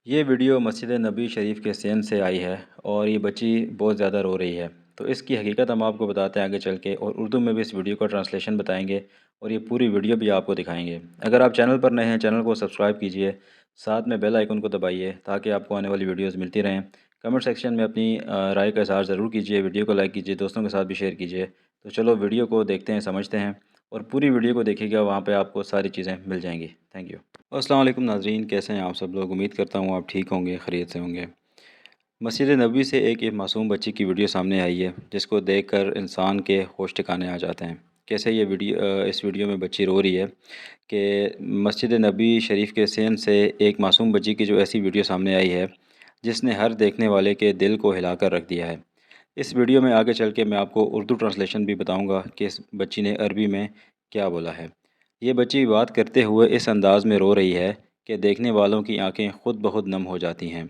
یہ ویڈیو مسجد نبی شریف کے سین سے آئی ہے اور یہ بچی بہت زیادہ رو رہی ہے۔ تو اس کی حقیقت ہم آپ کو بتاتے ہیں آگے چل کے، اور اردو میں بھی اس ویڈیو کا ٹرانسلیشن بتائیں گے اور یہ پوری ویڈیو بھی آپ کو دکھائیں گے۔ اگر آپ چینل پر نئے ہیں، چینل کو سبسکرائب کیجئے، ساتھ میں بیل آئیکن کو دبائیے تاکہ آپ کو آنے والی ویڈیوز ملتی رہیں۔ کمنٹ سیکشن میں اپنی رائے کا اظہار ضرور کیجئے، ویڈیو کو لائک کیجئے، دوستوں کے ساتھ بھی شیئر کیجئے۔ تو چلو ویڈیو کو دیکھتے ہیں، سمجھتے ہیں، اور پوری ویڈیو کو دیکھیے گا، وہاں پہ آپ کو ساری چیزیں مل جائیں گی۔ Thank you. السلام علیکم ناظرین، کیسے ہیں آپ سب لوگ؟ امید کرتا ہوں آپ ٹھیک ہوں گے، خیریت سے ہوں گے۔ مسجد نبوی سے ایک معصوم بچی کی ویڈیو سامنے آئی ہے، جس کو دیکھ کر انسان کے ہوش ٹھکانے آ جاتے ہیں۔ کیسے یہ اس ویڈیو میں بچی رو رہی ہے کہ مسجد نبوی شریف کے سین سے ایک معصوم بچی کی جو ایسی ویڈیو سامنے آئی ہے جس نے ہر دیکھنے والے کے دل کو ہلا کر رکھ دیا ہے۔ اس ویڈیو میں آگے چل کے میں آپ کو اردو ٹرانسلیشن بھی بتاؤں گا کہ اس بچی نے عربی میں کیا بولا ہے۔ یہ بچی بات کرتے ہوئے اس انداز میں رو رہی ہے کہ دیکھنے والوں کی آنکھیں خود بخود نم ہو جاتی ہیں۔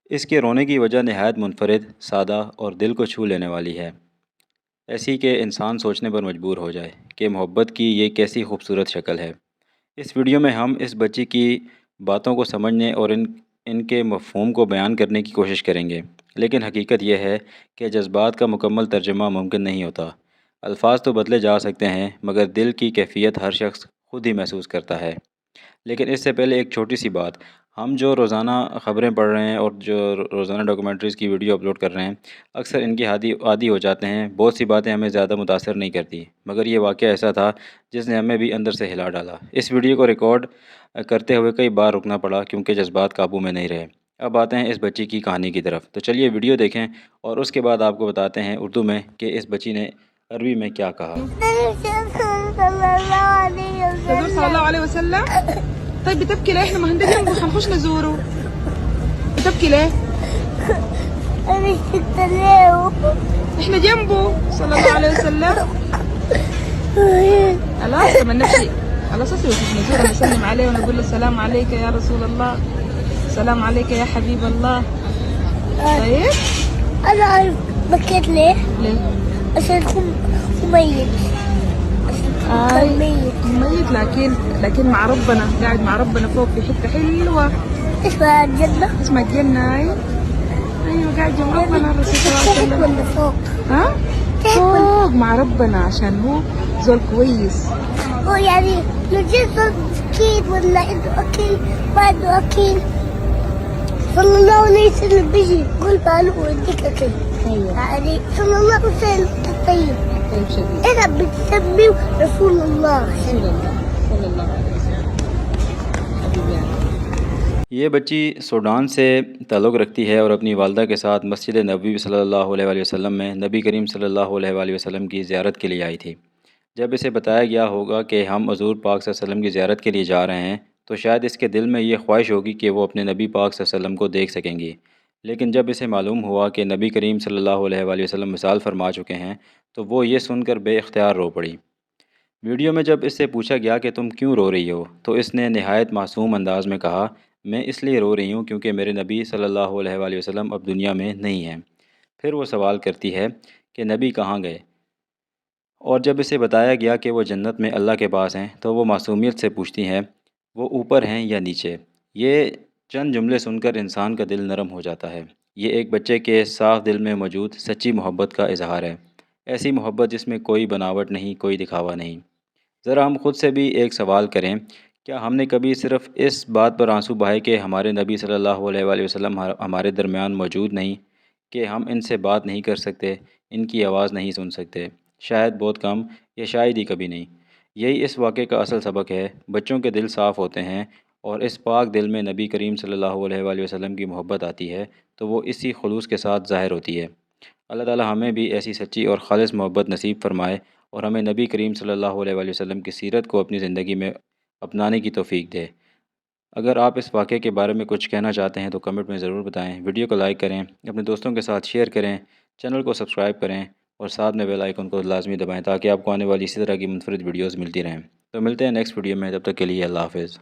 اس کے رونے کی وجہ نہایت منفرد، سادہ اور دل کو چھو لینے والی ہے، ایسی کہ انسان سوچنے پر مجبور ہو جائے کہ محبت کی یہ کیسی خوبصورت شکل ہے۔ اس ویڈیو میں ہم اس بچی کی باتوں کو سمجھنے اور ان کے مفہوم کو بیان کرنے کی کوشش کریں گے، لیکن حقیقت یہ ہے کہ جذبات کا مکمل ترجمہ ممکن نہیں ہوتا۔ الفاظ تو بدلے جا سکتے ہیں، مگر دل کی کیفیت ہر شخص خود ہی محسوس کرتا ہے۔ لیکن اس سے پہلے ایک چھوٹی سی بات، ہم جو روزانہ خبریں پڑھ رہے ہیں اور جو روزانہ ڈاکومنٹریز کی ویڈیو اپلوڈ کر رہے ہیں، اکثر ان کی عادی ہو جاتے ہیں۔ بہت سی باتیں ہمیں زیادہ متاثر نہیں کرتی، مگر یہ واقعہ ایسا تھا جس نے ہمیں بھی اندر سے ہلا ڈالا۔ اس ویڈیو کو ریکارڈ کرتے ہوئے کئی بار رکنا پڑا کیونکہ جذبات قابو میں نہیں رہے۔ اب آتے ہیں اس بچی کی کہانی کی طرف، تو چلیے ویڈیو دیکھیں اور اس کے بعد آپ کو بتاتے ہیں اردو میں کہ اس بچی نے عربی میں کیا کہا۔ الرسول صلى الله عليه وسلم. طيب بتبكي ليه؟ احنا ما هندي جنبه حنخش نزوره. بتبكي ليه؟ أنا شفت له. احنا جنبه صلى الله عليه وسلم. خلاص ما نمشي على اساس نزوره نسلم عليه ونقول له السلام عليك يا رسول الله، السلام عليك يا حبيب الله. طيب أنا عارف بكيت ليه؟ ليه؟ عشان هو ميت. كان ميت. ميت لكن مع ربنا، قاعد مع ربنا فوق في حته حلوه اسمها الجنة. اسمها الجنه. ايوه قاعد جنب ربنا الرسول صلى الله عليه تحت وسلم. ولا فوق؟ ها؟ فوق مع ربنا عشان هو زول كويس. هو يعني لو جيت أكيد ولا عنده أكل ما عنده أكل صلى الله عليه وسلم بيجي يقول له وديك أكل. ايوه يعني صلى الله عليه وسلم الطيب. طيب شديد. أنا بتسميه رسول الله. صلى الله عليه وسلم. حبيبي يعني. یہ بچی سوڈان سے تعلق رکھتی ہے اور اپنی والدہ کے ساتھ مسجد نبوی صلی اللہ علیہ وآلہ وسلم میں نبی کریم صلی اللہ علیہ وآلہ وسلم کی زیارت کے لیے آئی تھی۔ جب اسے بتایا گیا ہوگا کہ ہم حضور پاک صلی اللہ علیہ وسلم کی زیارت کے لیے جا رہے ہیں، تو شاید اس کے دل میں یہ خواہش ہوگی کہ وہ اپنے نبی پاک صلی اللہ علیہ وسلم کو دیکھ سکیں گی۔ لیکن جب اسے معلوم ہوا کہ نبی کریم صلی اللہ علیہ وآلہ وسلم وصال فرما چکے ہیں، تو وہ یہ سن کر بے اختیار رو پڑی۔ ویڈیو میں جب اس سے پوچھا گیا کہ تم کیوں رو رہی ہو، تو اس نے نہایت معصوم انداز میں کہا، میں اس لیے رو رہی ہوں کیونکہ میرے نبی صلی اللہ علیہ وآلہ وسلم اب دنیا میں نہیں ہیں۔ پھر وہ سوال کرتی ہے کہ نبی کہاں گئے؟ اور جب اسے بتایا گیا کہ وہ جنت میں اللہ کے پاس ہیں، تو وہ معصومیت سے پوچھتی ہیں، وہ اوپر ہیں یا نیچے؟ یہ چند جملے سن کر انسان کا دل نرم ہو جاتا ہے۔ یہ ایک بچے کے صاف دل میں موجود سچی محبت کا اظہار ہے، ایسی محبت جس میں کوئی بناوٹ نہیں، کوئی دکھاوا نہیں۔ ذرا ہم خود سے بھی ایک سوال کریں، کیا ہم نے کبھی صرف اس بات پر آنسو بہائے کہ ہمارے نبی صلی اللہ علیہ وآلہ وسلم ہمارے درمیان موجود نہیں، کہ ہم ان سے بات نہیں کر سکتے، ان کی آواز نہیں سن سکتے؟ شاید بہت کم، یا شاید ہی کبھی نہیں۔ یہی اس واقعے کا اصل سبق ہے۔ بچوں کے دل صاف ہوتے ہیں اور اس پاک دل میں نبی کریم صلی اللہ علیہ وآلہ وسلم کی محبت آتی ہے، تو وہ اسی خلوص کے ساتھ ظاہر ہوتی ہے۔ اللہ تعالی ہمیں بھی ایسی سچی اور خالص محبت نصیب فرمائے اور ہمیں نبی کریم صلی اللہ علیہ وآلہ وسلم کی سیرت کو اپنی زندگی میں اپنانے کی توفیق دے۔ اگر آپ اس واقعے کے بارے میں کچھ کہنا چاہتے ہیں تو کمنٹ میں ضرور بتائیں، ویڈیو کو لائک کریں، اپنے دوستوں کے ساتھ شیئر کریں، چینل کو سبسکرائب کریں اور ساتھ میں بیل آئیکن کو لازمی دبائیں تاکہ آپ کو آنے والی اسی طرح کی منفرد ویڈیوز ملتی رہیں۔ تو ملتے ہیں نیکسٹ ویڈیو میں، تب تک کے لیے اللہ حافظ۔